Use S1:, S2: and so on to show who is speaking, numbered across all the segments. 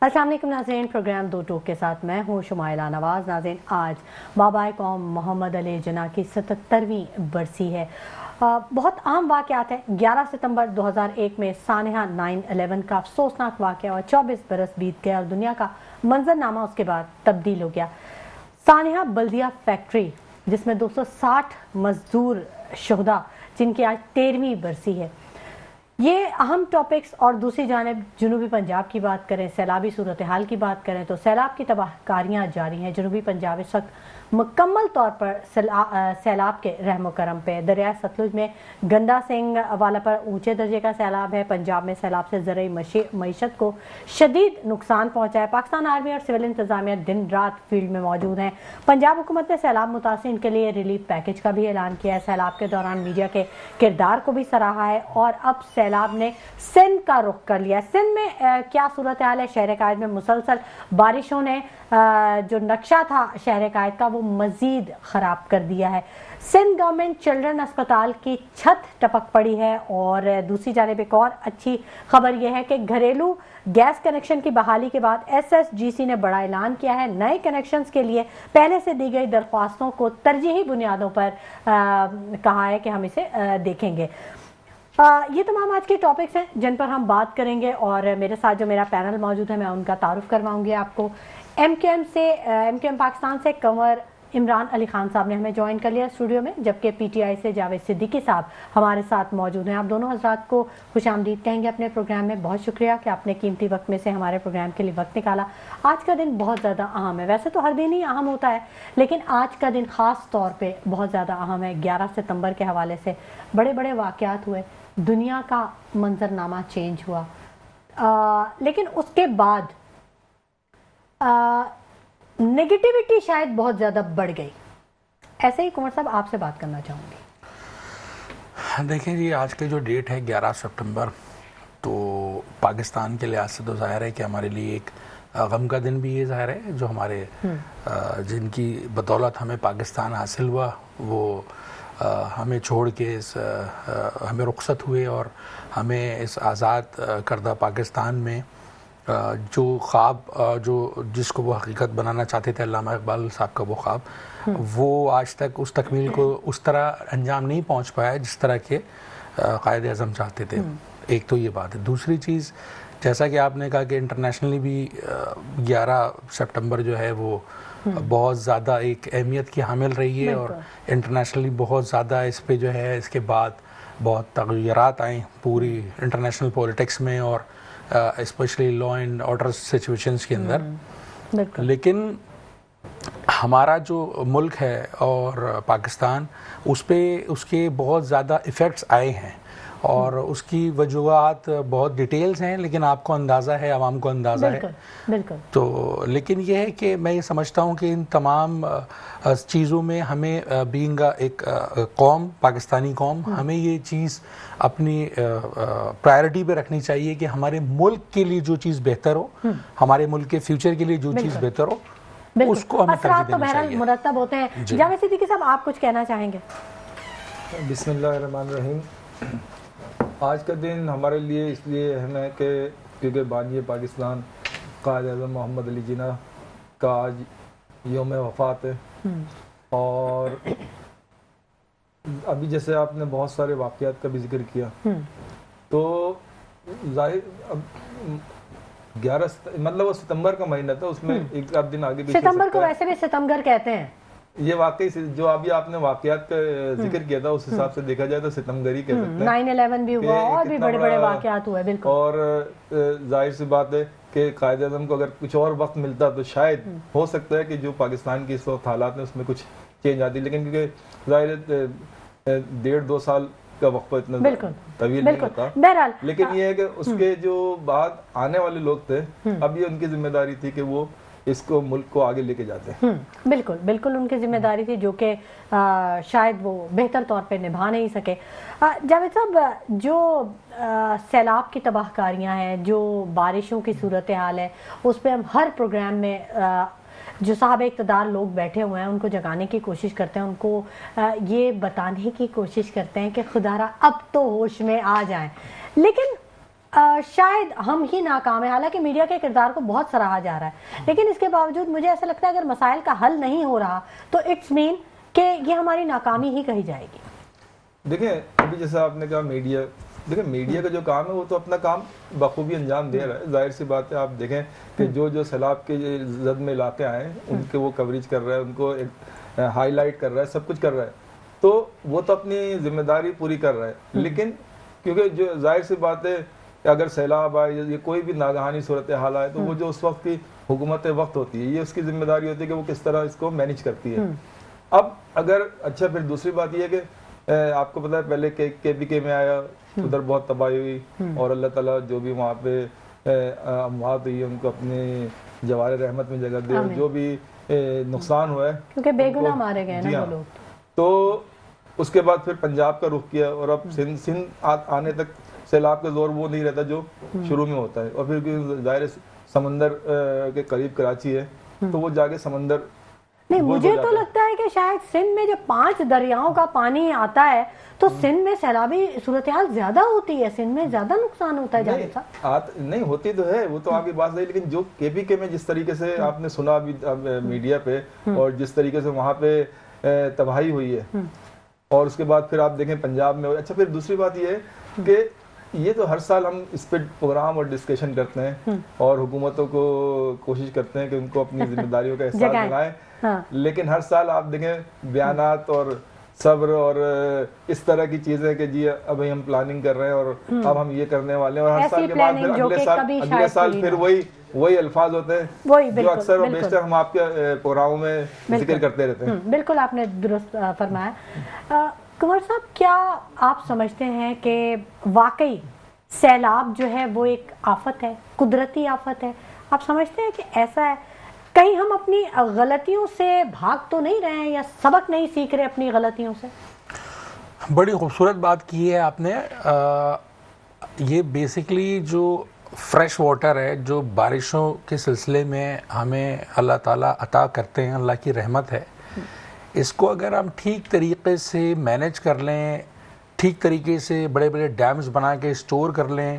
S1: السلام علیکم ناظرین، پروگرام دو ٹوک کے ساتھ میں ہوں شمائلہ نواز۔ ناظرین، آج بابائے قوم محمد علی جناح کی 77ویں برسی ہے۔ بہت اہم واقعات ہیں۔ 11 ستمبر 2001 میں سانحہ 9/11 کا افسوسناک واقعہ اور 24 برس بیت گئے اور دنیا کا منظرنامہ اس کے بعد تبدیل ہو گیا۔ سانحہ بلدیہ فیکٹری جس میں 260 مزدور شہداء، جن کی آج 13ویں برسی ہے، یہ اہم ٹاپکس۔ اور دوسری جانب جنوبی پنجاب کی بات کریں، سیلابی صورتحال کی بات کریں تو سیلاب کی تباہ کاریاں جاری ہیں۔ جنوبی پنجاب اس وقت مکمل طور پر سیلاب کے رحم و کرم پہ۔ دریائے ستلج میں گندا سنگھ والا پر اونچے درجے کا سیلاب ہے۔ پنجاب میں سیلاب سے زرعی معیشت کو شدید نقصان پہنچا ہے۔ پاکستان آرمی اور سول انتظامیہ دن رات فیلڈ میں موجود ہیں۔ پنجاب حکومت نے سیلاب متاثرین کے لیے ریلیف پیکج کا بھی اعلان کیا ہے۔ سیلاب کے دوران میڈیا کے کردار کو بھی سراہا ہے اور اب سیلاب نے سندھ کا رخ کر لیا۔ سندھ میں کیا صورتحال ہے؟ شہر قائد میں مسلسل بارشوں نے جو نقشہ تھا شہر قائد کا وہ مزید خراب کر دیا ہے۔ سندھ گورنمنٹ چلڈرن اسپتال کی چھت ٹپک پڑی ہے۔ اور دوسری جانب ایک اور اچھی خبر یہ ہے کہ گھریلو گیس کنیکشن کی بحالی کے بعد SSGC نے بڑا اعلان کیا ہے۔ نئے کنیکشنز کے لیے پہلے سے دی گئی درخواستوں کو ترجیحی بنیادوں پر کہا ہے کہ ہم اسے دیکھیں گے۔ یہ تمام آج کے ٹاپکس ہیں جن پر ہم بات کریں گے، اور میرے ساتھ جو میرا پینل موجود ہے میں ان کا تعارف کرواؤں گی آپ کو۔ ایم کیو ایم پاکستان سے کنور عمران علی خان صاحب نے ہمیں جوائن کر لیا اسٹوڈیو میں، جبکہ PTI سے جاوید صدیقی صاحب ہمارے ساتھ موجود ہیں۔ آپ دونوں حضرات کو خوش آمدید کہیں گے اپنے پروگرام میں۔ بہت شکریہ کہ آپ نے قیمتی وقت میں سے ہمارے پروگرام کے لیے وقت نکالا۔ آج کا دن بہت زیادہ اہم ہے، ویسے تو ہر دن ہی اہم ہوتا ہے لیکن آج کا دن خاص طور پہ بہت زیادہ اہم ہے۔ 11 ستمبر کے حوالے سے بڑے بڑے واقعات ہوئے، دنیا کا منظرنامہ چینج ہوا، لیکن اس کے بعد نیگیٹیوٹی شاید بہت زیادہ بڑھ گئی۔ ایسے ہی کنور صاحب آپ سے بات کرنا چاہوں گی۔
S2: دیکھیں جی، آج کے جو ڈیٹ ہے 11 ستمبر، تو پاکستان کے لحاظ سے تو ظاہر ہے کہ ہمارے لیے ایک غم کا دن بھی یہ ظاہر ہے۔ جو ہمارے جن کی بدولت ہمیں پاکستان حاصل ہوا وہ ہمیں چھوڑ کے ہمیں رخصت ہوئے، اور ہمیں اس آزاد کردہ پاکستان میں جو خواب جس کو وہ حقیقت بنانا چاہتے تھے، علامہ اقبال صاحب کا وہ خواب، وہ آج تک اس تکمیل کو اس طرح انجام نہیں پہنچ پایا جس طرح کے قائد اعظم چاہتے تھے۔ ایک تو یہ بات ہے۔ دوسری چیز، جیسا کہ آپ نے کہا کہ انٹرنیشنلی بھی 11 سپٹمبر جو ہے وہ بہت زیادہ ایک اہمیت کی حامل رہی ہے، اور انٹرنیشنلی بہت زیادہ اس پہ جو ہے اس کے بعد بہت تغیرات آئیں پوری انٹرنیشنل پولیٹکس میں، اور specially law and order situations کے اندر۔ لیکن ہمارا جو ملک ہے اور پاکستان، اس پہ اس کے بہت زیادہ ایفیکٹس آئے ہیں، اور اس کی وجوہات بہت ڈیٹیلز ہیں، لیکن آپ کو اندازہ ہے، عوام کو اندازہ ہے۔
S1: بالکل۔
S2: تو لیکن یہ ہے کہ میں یہ سمجھتا ہوں کہ ان تمام چیزوں میں ہمیں بینگ ایک قوم، پاکستانی قوم، ہمیں یہ چیز اپنی پرائرٹی پہ رکھنی چاہیے کہ ہمارے ملک کے لیے جو چیز بہتر ہو، ہمارے ملک کے فیوچر کے لیے جو چیز بہتر ہو، اس کو ہمیں ترجیح
S1: اثرات تو
S2: دینی
S1: بہرحال
S2: چاہیے۔
S1: مرتب ہوتے ہیں۔ جاوید صدیقی صاحب، آپ کچھ کہنا چاہیں گے؟
S3: بسم اللہ الرحمن الرحیم۔ آج کا دن ہمارے لیے اس لیے اہم ہے کہ کیونکہ بانی پاکستان قائد اعظم محمد علی جناح کا آج یوم وفات ہے، اور ابھی جیسے آپ نے بہت سارے واقعات کا بھی ذکر کیا، تو ظاہر اب 11 مطلب وہ ستمبر کا مہینہ تھا، اس میں ایک آدھ دن آگے پیچھے
S1: ستمبر کو ویسے بھی ستمگر کہتے ہیں۔
S3: یہ واقعی جو ابھی آپ نے واقعات کا ذکر کیا تھا اس حساب سے دیکھا جائے تو ستمگری کہہ سکتے ہیں۔
S1: 9/11 بھی ہوا اور بھی بڑے بڑے واقعات ہوئے۔ بالکل۔
S3: اور ظاہر سی بات ہے کہ قائد اعظم کو اگر کچھ اور وقت ملتا تو شاید ہو سکتا ہے کہ جو پاکستان کی اس وقت حالات ہیں اس میں کچھ چینج آتی، لیکن کیونکہ ظاہر 1.5-2 سال کا وقفہ اتنا طویل نہیں ہوتا۔ لیکن یہ ہے کہ اس کے جو بعد آنے والے لوگ تھے، اب یہ ان کی ذمہ داری تھی کہ وہ اس کو ملک کو آگے لے کے جاتے ہیں۔
S1: بالکل بالکل ان کی ذمہ داری تھی جو کہ شاید وہ بہتر طور پہ نبھا نہیں سکے۔ جاوید صاحب، جو سیلاب کی تباہ کاریاں ہیں، جو بارشوں کی صورتحال ہے، اس پہ ہم ہر پروگرام میں جو صاحب اقتدار لوگ بیٹھے ہوئے ہیں ان کو جگانے کی کوشش کرتے ہیں، ان کو یہ بتانے کی کوشش کرتے ہیں کہ خدا را اب تو ہوش میں آ جائیں۔ لیکن شاید ہم ہی ناکام ہیں. حالانکہ میڈیا کے کردار کو بہت سراہا جا رہا ہے, لیکن اس کے باوجود مجھے ایسا لگتا ہے اگر مسائل کا حل نہیں ہو رہا تو اٹس مین کہ یہ ہماری ناکامی ہی کہی جائے گی.
S3: دیکھیں ابھی جیسا آپ نے کہا میڈیا, دیکھیں میڈیا کا جو کام ہے وہ تو اپنا کام بخوبی انجام دے رہا ہے. ظاہر سی بات ہے, آپ دیکھیں کہ جو سیلاب کے زد میں علاقے آئے ان کے وہ کوریج کر رہا ہے, ان کو ہائی لائٹ کر رہا ہے, سب کچھ کر رہا ہے, تو وہ تو اپنی ذمہ داری پوری کر رہا ہے. لیکن کیونکہ جو ظاہر سی بات ہے کہ اگر سیلاب آئے یا کوئی بھی ناگہانی صورتحال آئے تو وہ جو اس وقت کی حکومت وقت ہوتی ہے, یہ اس کی ذمہ داری ہوتی ہے کہ وہ کس طرح اس کو مینیج کرتی ہے. اب اگر اچھا, پھر دوسری بات یہ ہے کہ آپ کو پتا ہے پہلے کے پی کے میں آیا, ادھر بہت تباہی ہوئی, اور اللہ تعالیٰ جو بھی وہاں پہ اموات ہوئی ان کو اپنے جوار رحمت میں جگہ دے, اور جو بھی نقصان ہوا ہے
S1: کیونکہ بے گناہ مارے گئے نا وہ لوگ.
S3: تو اس کے بعد پھر پنجاب کا رخ کیا, اور اب سندھ آنے تک سیلاب کا زور وہ نہیں رہتا جو شروع میں ہوتا ہے. اور پھر ظاہر سمندر کے قریب کراچی ہے تو وہ جا کے سمندر
S1: نہیں. مجھے تو لگتا ہے کہ شاید سندھ میں جب 5 دریاؤں کا پانی آتا ہے تو سندھ میں سیلابی صورتحال زیادہ ہوتی ہے, سندھ میں زیادہ نقصان ہوتا ہے. جاوید صاحب
S3: نہیں ہوتی تو ہے, وہ تو آپ کی بات صحیح, لیکن جو کے پی کے میں جس طریقے سے آپ نے سنا میڈیا پہ, اور جس طریقے سے وہاں پہ تباہی ہوئی ہے, اور اس کے بعد پھر آپ دیکھیں پنجاب میں. اچھا, پھر دوسری بات یہ ہے کہ یہ تو ہر سال ہم اس پہ پروگرام اور ڈسکشن کرتے ہیں اور حکومتوں کو کوشش کرتے ہیں کہ ان کو اپنی ذمہ داریوں کا احساس دلائیں, لیکن ہر سال آپ دیکھیں بیانات اور صبر اور اس طرح کی چیزیں کہ جی اب ہم پلاننگ کر رہے ہیں اور اب ہم یہ کرنے والے ہیں, اور ہر سال کے بعد پھر اگلے سال پھر وہی الفاظ ہوتے ہیں جو اکثر اور بیشتر ہم آپ کے پروگراموں میں ذکر کرتے رہتے ہیں.
S1: بالکل آپ نے درست فرمایا. کنور صاحب, کیا آپ سمجھتے ہیں کہ واقعی سیلاب جو ہے وہ ایک آفت ہے, قدرتی آفت ہے؟ آپ سمجھتے ہیں کہ ایسا ہے, کہیں ہم اپنی غلطیوں سے بھاگ تو نہیں رہے ہیں یا سبق نہیں سیکھ رہے اپنی غلطیوں سے؟
S2: بڑی خوبصورت بات کی ہے آپ نے. یہ بیسیکلی جو فریش واٹر ہے جو بارشوں کے سلسلے میں ہمیں اللہ تعالیٰ عطا کرتے ہیں, اللہ کی رحمت ہے, اس کو اگر ہم ٹھیک طریقے سے مینیج کر لیں, ٹھیک طریقے سے بڑے بڑے ڈیمز بنا کے اسٹور کر لیں,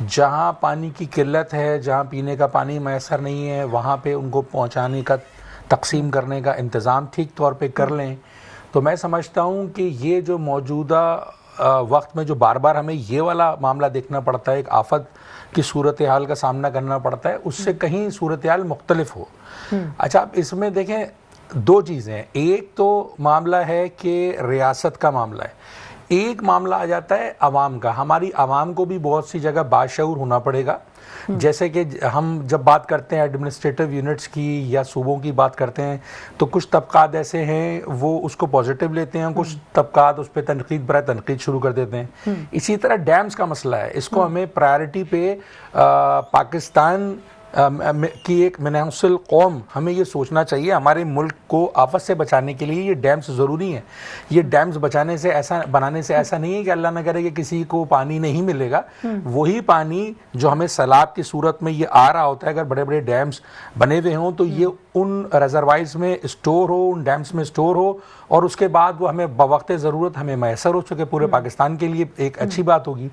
S2: جہاں پانی کی قلت ہے, جہاں پینے کا پانی میسر نہیں ہے, وہاں پہ ان کو پہنچانے کا, تقسیم کرنے کا انتظام ٹھیک طور پہ کر لیں, تو میں سمجھتا ہوں کہ یہ جو موجودہ وقت میں جو بار بار ہمیں یہ والا معاملہ دیکھنا پڑتا ہے, ایک آفت کی صورتحال کا سامنا کرنا پڑتا ہے, اس سے کہیں صورتحال مختلف ہو. اچھا, اب اس میں دیکھیں 2 چیزیں. ایک تو معاملہ ہے کہ ریاست کا معاملہ ہے, ایک معاملہ آ جاتا ہے عوام کا. ہماری عوام کو بھی بہت سی جگہ باشعور ہونا پڑے گا. جیسے کہ ہم جب بات کرتے ہیں ایڈمنسٹریٹو یونٹس کی یا صوبوں کی بات کرتے ہیں تو کچھ طبقات ایسے ہیں وہ اس کو پازیٹیو لیتے ہیں, کچھ طبقات اس پہ تنقید برائے تنقید شروع کر دیتے ہیں. اسی طرح ڈیمز کا مسئلہ ہے, اس کو ہمیں پرائرٹی پہ پاکستان کی ایک منحصل قوم ہمیں یہ سوچنا چاہیے, ہمارے ملک کو آفت سے بچانے کے لیے یہ ڈیمز ضروری ہیں. یہ ڈیمز بچانے سے بنانے سے ایسا نہیں ہے کہ اللہ نہ کرے کہ کسی کو پانی نہیں ملے گا. وہی پانی جو ہمیں سیلاب کی صورت میں یہ آ رہا ہوتا ہے, اگر بڑے بڑے ڈیمز بنے ہوئے ہوں تو یہ ان ریزروائرز میں اسٹور ہو, ان ڈیمز میں اسٹور ہو, اور اس کے بعد وہ ہمیں بوقت ضرورت ہمیں میسر ہو چکے پورے پاکستان کے لیے ایک اچھی بات ہوگی.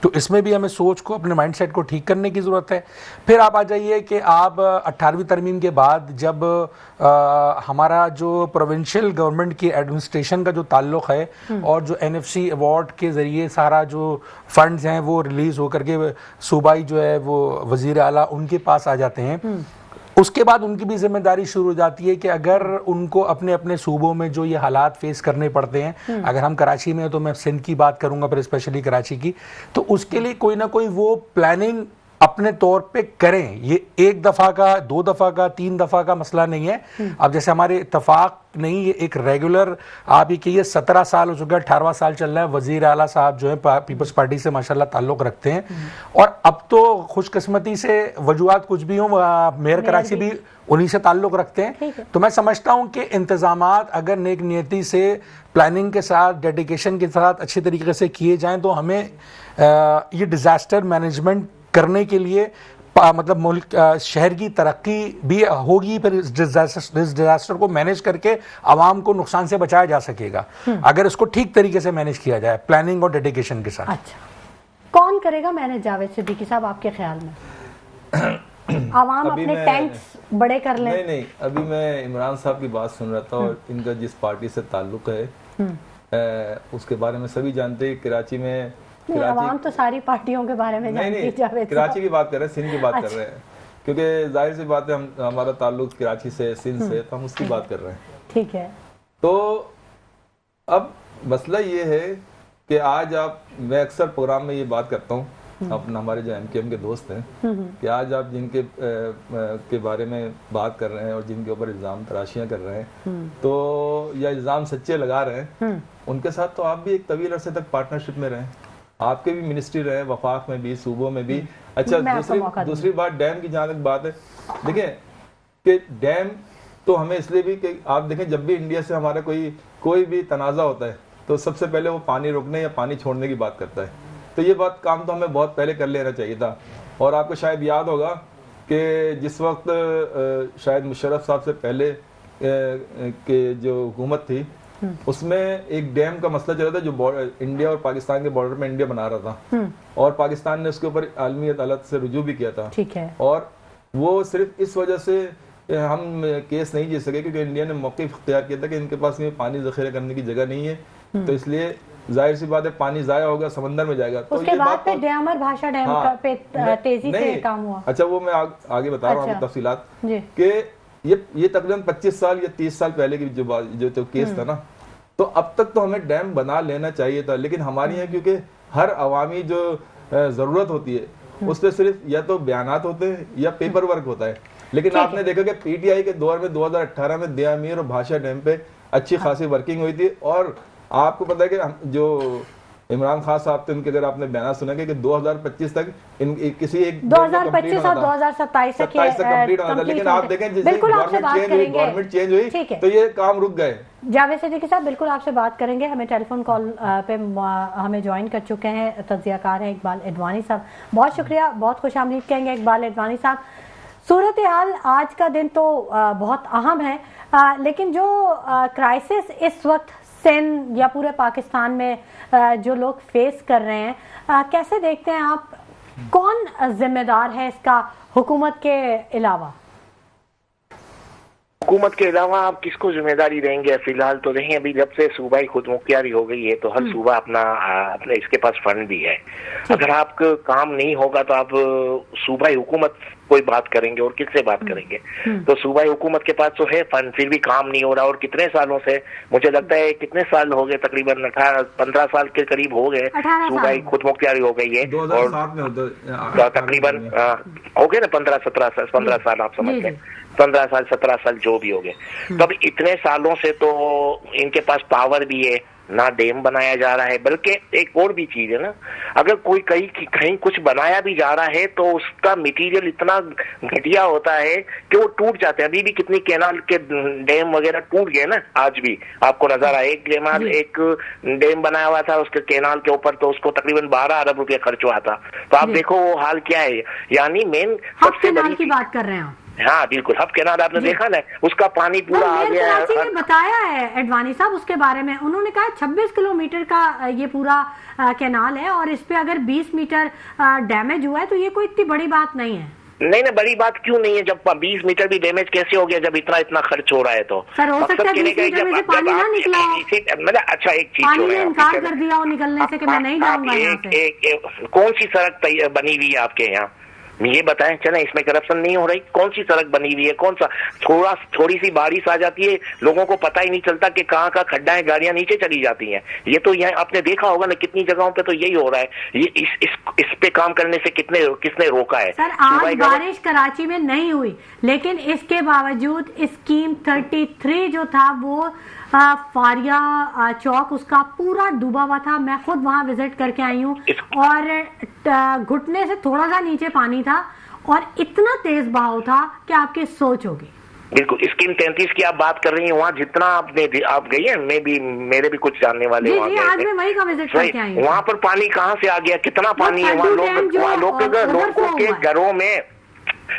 S2: تو اس میں بھی ہمیں سوچ کو, اپنے مائنڈ سیٹ کو ٹھیک کرنے کی ضرورت ہے. پھر آپ آ جائیے کہ آپ 18ویں ترمیم کے بعد جب ہمارا جو پروونشل گورنمنٹ کی ایڈمنسٹریشن کا جو تعلق ہے اور جو NFC ایوارڈ کے ذریعے سارا جو فنڈز ہیں وہ ریلیز ہو کر کے صوبائی جو ہے وہ وزیر اعلیٰ ان کے پاس آ جاتے ہیں, اس کے بعد ان کی بھی ذمہ داری شروع ہو جاتی ہے کہ اگر ان کو اپنے اپنے صوبوں میں جو یہ حالات فیس کرنے پڑتے ہیں, اگر ہم کراچی میں ہیں تو میں سندھ کی بات کروں گا پھر اسپیشلی کراچی کی, تو اس کے لیے کوئی نہ کوئی وہ پلاننگ اپنے طور پہ کریں. یہ 1 دفعہ کا 2 دفعہ کا 3 دفعہ کا مسئلہ نہیں ہے. اب جیسے ہمارے اتفاق نہیں, یہ ایک ریگولر آپ یہ کہیے 17 سال ہو چکا ہے, 18واں سال چل رہا ہے. وزیر اعلیٰ صاحب جو ہیں پیپلز پارٹی سے ماشاءاللہ تعلق رکھتے ہیں, اور اب تو خوش قسمتی سے وجوہات کچھ بھی ہوں میئر کراچی بھی انہی سے تعلق رکھتے ہیں. تو میں سمجھتا ہوں کہ انتظامات اگر نیک نیتی سے, پلاننگ کے ساتھ, ڈیڈیکیشن کے ساتھ اچھے طریقے سے کیے جائیں تو ہمیں یہ ڈیزاسٹر مینجمنٹ کرنے کے لیے مطلب ملک شہر کی ترقی بھی ہوگی, پھر اس ڈیزاسٹر کو مینیج کر کے عوام کو نقصان سے بچایا جا سکے گا اگر اس کو ٹھیک طریقے سے مینیج کیا جائے پلاننگ اور ڈیڈیکیشن کے ساتھ.
S1: اچھا, کون کرے گا مینج جاوید صدیقی صاحب آپ کے خیال میں؟ عوام اپنے ٹینکس بڑے کر لیں؟
S3: نہیں، ابھی میں عمران صاحب کی بات سن رہا تھا اور ان کا جس پارٹی سے تعلق ہے اس کے بارے میں سبھی جانتے ہیں. کراچی میں
S1: عوام تو ساری پارٹیوں کے بارے میں جانتی ہے. جاوید
S3: کراچی کی بات کر رہے ہیں، سندھ کی بات کر رہے ہیں، کیونکہ ظاہر سی بات ہے ہمارا تعلق کراچی سے، سندھ سے، تو ہم اس کی بات کر رہے ہیں.
S1: ٹھیک ہے.
S3: تو اب مسئلہ یہ ہے کہ آج میں اکثر پروگرام میں یہ بات کرتا ہوں، اپنا ہمارے جو ایم کے ایم کے دوست ہیں، کہ آج آپ جن کے بارے میں بات کر رہے ہیں اور جن کے اوپر الزام تراشیاں کر رہے ہیں تو یا الزام سچے لگا رہے ہیں، ان کے ساتھ تو آپ بھی ایک طویل عرصے تک پارٹنرشپ میں رہیں. آپ کے بھی منسٹری رہے، وفاق میں بھی، صوبوں میں بھی. اچھا، دوسری بات ڈیم کی جہاں تک بات ہے، دیکھیں کہ ڈیم تو ہمیں اس لیے بھی کہ آپ دیکھیں جب بھی انڈیا سے ہمارا کوئی بھی تنازع ہوتا ہے تو سب سے پہلے وہ پانی روکنے یا پانی چھوڑنے کی بات کرتا ہے. تو یہ کام تو ہمیں بہت پہلے کر لینا چاہیے تھا. اور آپ کو شاید یاد ہوگا کہ جس وقت شاید مشرف صاحب سے پہلے کہ جو حکومت تھی اس میں ایک ڈیم کا مسئلہ چل رہا تھا جو انڈیا اور پاکستان کے بارڈر میں انڈیا بنا رہا تھا، اور پاکستان نے اس کے اوپر عالمی عدالت سے رجوع بھی کیا تھا. اور وہ صرف اس وجہ سے ہم کیس نہیں جیت سکے کیونکہ انڈیا نے موقف اختیار کیا تھا کہ ان کے پاس میں پانی ذخیرہ کرنے کی جگہ نہیں ہے، تو اس لیے ظاہر سی بات ہے پانی ضائع ہوگا، سمندر میں جائے گا.
S1: اس کے بعد پھر ڈیامر بھاشا ڈیم پہ تیزی سے کام ہوا.
S3: اچھا، وہ میں آگے بتا رہا ہوں آپ کو تفصیلات، کہ یہ تقریباً 25 سال یا 30 سال پہلے کی جو کیس تھا نا، تو اب تک تو ہمیں ڈیم بنا لینا چاہیے تھا. لیکن ہماری یہاں کیونکہ ہر عوامی جو ضرورت ہوتی ہے اس پہ صرف یا تو بیانات ہوتے ہیں یا پیپر ورک ہوتا ہے. لیکن آپ نے دیکھا کہ پی ٹی آئی کے دور میں 2018 میں دیامیر اور بھاشا ڈیم پہ اچھی خاصی ورکنگ ہوئی تھی. اور آپ کو پتا ہے کہ جو عمران خان صاحب تھے ان کے اگر آپ نے بیانات سنا کہ 2025 تک کسی ایک
S1: 2025 اور 2027 تک
S3: کمپلیٹ ہونا تھا. لیکن آپ دیکھیں جس گورنمنٹ چینج ہوئی تو یہ کام رک گئے.
S1: جاوید صدیقی صاحب بالکل آپ سے بات کریں گے. ہمیں ٹیلی فون کال پہ ہمیں جوائن کر چکے ہیں تجزیہ کار ہیں اقبال اڈوانی صاحب. بہت شکریہ، بہت خوش آمدید کہیں گے اقبال اڈوانی صاحب. صورتحال آج کا دن تو بہت اہم ہے، لیکن جو کرائسس اس وقت سندھ یا پورے پاکستان میں جو لوگ فیس کر رہے ہیں، کیسے دیکھتے ہیں آپ؟ کون ذمہ دار ہے اس کا حکومت کے علاوہ؟
S4: حکومت کے علاوہ آپ کس کو ذمہ داری دیں گے؟ فی الحال تو نہیں، ابھی جب سے صوبائی خود مختاری ہو گئی ہے تو ہر صوبہ اپنا اس کے پاس فنڈ بھی ہے. اگر آپ کا کام نہیں ہوگا تو آپ صوبائی حکومت کوئی بات کریں گے اور کس سے بات کریں گے؟ تو صوبائی حکومت کے پاس تو ہے فنڈ، پھر بھی کام نہیں ہو رہا. اور کتنے سالوں سے، مجھے لگتا ہے کتنے سال ہو گئے، تقریباً 15 سال کے قریب ہو گئے صوبائی خود مختاری ہو گئی ہے. اور تقریباً ہو گئے نا 15 سال آپ سمجھ لیں، 15 سال 17 سال جو بھی ہو گئے. تو اب اتنے سالوں سے تو ان کے پاس پاور بھی ہے، نہ ڈیم بنایا جا رہا ہے. بلکہ ایک اور بھی چیز ہے نا، اگر کوئی کہیں کچھ بنایا بھی جا رہا ہے تو اس کا مٹیریل اتنا گھٹیا ہوتا ہے کہ وہ ٹوٹ جاتے ہیں. ابھی بھی کتنی کینال کے ڈیم وغیرہ ٹوٹ گئے نا، آج بھی آپ کو نظر آئے. ایک ڈیم بنایا ہوا تھا اس کے کینال کے اوپر، تو اس کو تقریباً 12 ارب روپے خرچ ہوا تھا. تو آپ دیکھو وہ حال کیا ہے. یعنی مین سب سے بڑی
S1: کی بات کر رہے ہیں.
S4: ہاں بالکل، ہب کینال آپ نے دیکھا نا، اس کا پانی پورا آ گیا ہے.
S1: کراچی نے بتایا ہے ایڈوانی صاحب اس کے بارے میں، انہوں نے کہا 26 کلومیٹر کا یہ پورا کینال ہے اور اس پہ اگر 20 میٹر ڈیمیج ہوا ہے تو یہ کوئی اتنی بڑی بات نہیں ہے.
S4: نہیں بڑی بات کیوں نہیں ہے؟ جب 20 میٹر بھی ڈیمیج کیسے ہو گیا جب اتنا خرچ ہو رہا ہے؟ تو
S1: سر ہو سکتا ہے 20 میٹر میں سے پانی نہ نکلا ہو.
S4: اچھا ایک چیز
S1: پانی نے انکار کر دیا ہو نکلنے سے کہ میں نہیں جاؤں گا یہاں سے.
S4: کون سی سڑک بنی ہوئی ہے آپ کے یہاں؟ یہ بتائیں، چلیں اس میں کرپشن نہیں ہو رہی. کون سی سڑک بنی ہوئی ہے؟ کون سا تھوڑی سی بارش آ جاتی ہے، لوگوں کو پتہ ہی نہیں چلتا کہ کہاں کا کھڈا ہے، گاڑیاں نیچے چلی جاتی ہیں. یہ تو یہاں آپ نے دیکھا ہوگا نا، کتنی جگہوں پہ تو یہی ہو رہا ہے. یہ اس پہ کام کرنے سے کس نے روکا ہے؟
S1: سر آج بارش کراچی میں نہیں ہوئی، لیکن اس کے باوجود اسکیم 33 جو تھا وہ فاریا چوک اس کا پورا ڈوبا ہوا تھا. میں خود وہاں وزٹ کر کے آئی ہوں اور گھٹنے سے تھوڑا سا نیچے پانی تھا اور اتنا تیز بہاؤ تھا کہ آپ کی سوچ ہوگی.
S4: بالکل اسکیم 33 کی آپ بات کر رہی ہیں، وہاں جتنا آپ گئی ہیں، میرے بھی کچھ جاننے والے وہاں گئے.
S1: آج میں وہی کا وزٹ کر کے آئی ہوں.
S4: وہاں پر پانی کہاں سے آ گیا؟ کتنا پانی ہے وہاں؟ لوگوں کے گھروں میں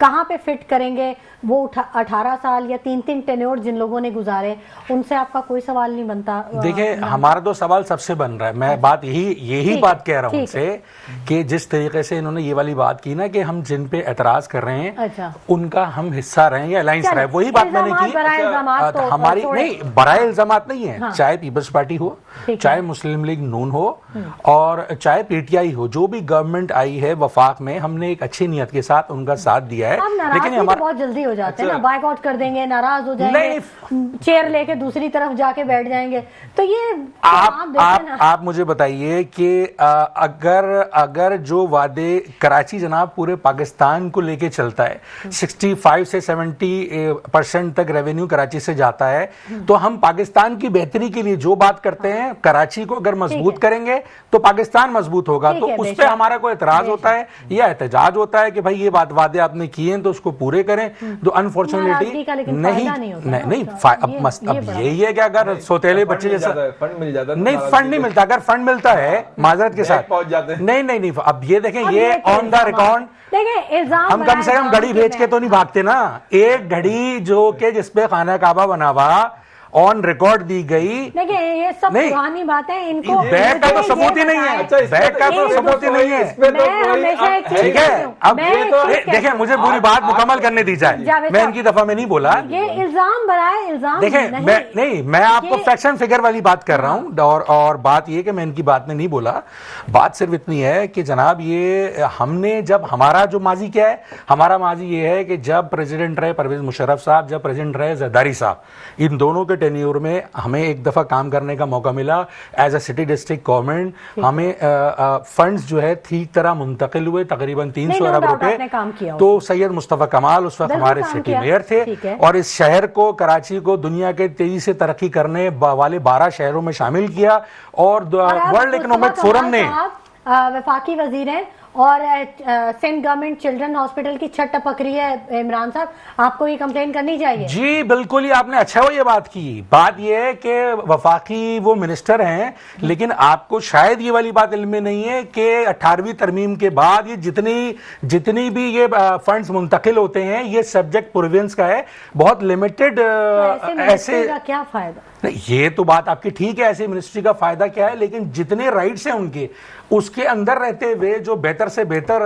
S1: کہاں پہ فٹ کریں گے وہ 18 سال یا 3 ٹینیور جن لوگوں نے گزارے, ان سے آپ کا کوئی سوال نہیں بنتا؟
S2: دیکھیں ہمارا تو سوال سب سے بن رہا ہے, میں بات یہی بات کہہ رہا ہوں ان سے کہ جس طریقے سے انہوں نے یہ والی بات کی نا کہ ہم جن پہ اعتراض کر رہے ہیں ان کا ہم حصہ رہے یا الائنس رہے, وہی بات میں نے کی. ہماری نہیں برائے الزامات نہیں ہیں, چاہے پیپلز پارٹی ہو, چاہے مسلم لیگ نون ہو, اور چاہے پی ٹی آئی ہو, جو بھی گورنمنٹ آئی ہے وفاق میں, ہم نے ایک اچھی نیت کے ساتھ ان کا ساتھ دیا ہے.
S1: لیکن ہمارا بہت جلدی ہو جاتے ہیں نا, بائیک آؤٹ کر دیں گے, ناراض ہو جائیں گے, چیئر لے کے دوسری طرف جا کے بیٹھ جائیں گے. تو یہ
S2: آپ مجھے بتائیے کہ اگر جو وعدے کراچی جناب پورے پاکستان کو لے کے چلتا ہے, 65 سے 70% تک ریونیو کراچی سے جاتا ہے, تو ہم پاکستان کی بہتری کے لیے جو بات کرتے ہیں, کراچی کو اگر مضبوط کریں گے تو پاکستان مضبوط ہوگا. تو اس پہ ہمارا کوئی اعتراض ہوتا ہے یا احتجاج ہوتا ہے کہ بھائی یہ وعدے آپ نے کیے ہیں تو اس کو پورے کریں, تو انفارچونیٹلی نہیں. اب یہی ہے کہ اگر سوتیلے بچے جیسا نہیں فنڈ نہیں ملتا, اگر فنڈ ملتا ہے معذرت کے ساتھ نہیں, اب یہ دیکھیں یہ آن دا ریکارڈ, ہم کم سے کم گھڑی بھیج کے تو نہیں بھاگتے نا. ایک گھڑی جو کہ جس پہ خانہ کعبہ بنا ہوا آن ریکارڈ دی گئی,
S1: یہ سب پرانی باتیں, ان کو
S2: بیک کا تو ثبوت ہی نہیں ہے, بیک کا تو ثبوت ہی نہیں ہے. ٹھیک ہے, اب دیکھیں مجھے پوری بات مکمل کرنے دی جائے, میں ان کی دفعہ میں نہیں بولا.
S1: یہ الزام برائے الزام
S2: دیکھیں نہیں, میں آپ کو فیکشن فگر والی بات کر رہا ہوں, اور بات یہ کہ میں ان کی بات میں نہیں بولا. بات صرف اتنی ہے کہ جناب یہ ہم نے جب ہمارا جو ماضی کیا ہے, ہمارا ماضی یہ ہے کہ جب پریزیڈنٹ رہے پرویز مشرف صاحب, جب پریزیڈنٹ رہے زرداری صاحب, ان دونوں کے ٹینیور میں ہمیں ایک دفعہ کام کرنے کا موقع ملا as a city district government. ہمیں فنڈز جو ہے ٹھیک طرح منتقل ہوئے, تقریباً 300 ارب روپے. تو سید مصطفیٰ کمال اس وقت ہمارے سٹی میئر تھے, اور اس شہر کو, کراچی کو, دنیا کے تیزی سے ترقی کرنے والے 12 شہروں میں شامل کیا, اور ورلڈ اکنامک فورم نے
S1: وفاقی وزیر ہیں, اور سندھ گورنمنٹ چلڈرن ہاسپٹل کی چھت ٹپک رہی ہے. عمران صاحب آپ کو یہ کمپلین کرنی چاہیے.
S2: جی بالکل ہی آپ نے اچھا وہ یہ بات کی. بات یہ ہے کہ وفاقی وہ منسٹر ہیں, لیکن آپ کو شاید یہ والی بات علم میں نہیں ہے کہ 18ویں ترمیم کے بعد یہ جتنی بھی یہ فنڈز منتقل ہوتے ہیں یہ سبجیکٹ پروونس کا ہے, بہت لمیٹڈ. ایسے
S1: کیا فائدہ؟
S2: یہ تو بات آپ کی ٹھیک ہے, ایسے منسٹری کا فائدہ کیا ہے, لیکن جتنے رائٹس ہیں ان کے, اس کے اندر رہتے ہوئے جو بہتر سے بہتر